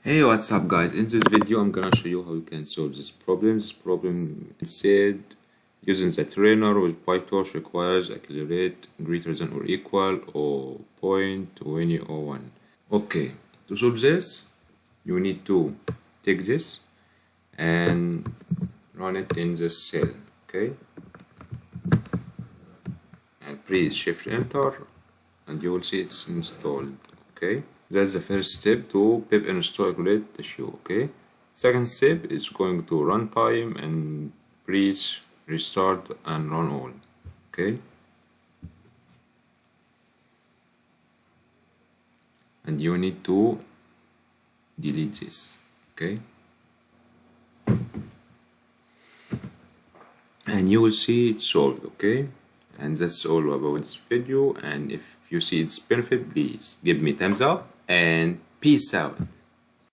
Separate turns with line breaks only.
Hey, what's up guys? In this video I'm gonna show you how you can solve this problem. This problem said using the trainer with PyTorch requires accelerate greater than or equal or 0.2001. Okay, to solve this you need to take this and run it in this cell, okay? And press shift enter and you will see it's installed, okay? That's the first step to pip install calculate the issue, okay? Second step is going to run time and press restart and run all, okay? And you need to delete this, okay? And you will see it's solved, okay? And that's all about this video, and if you see its benefit, please give me thumbs up and peace out.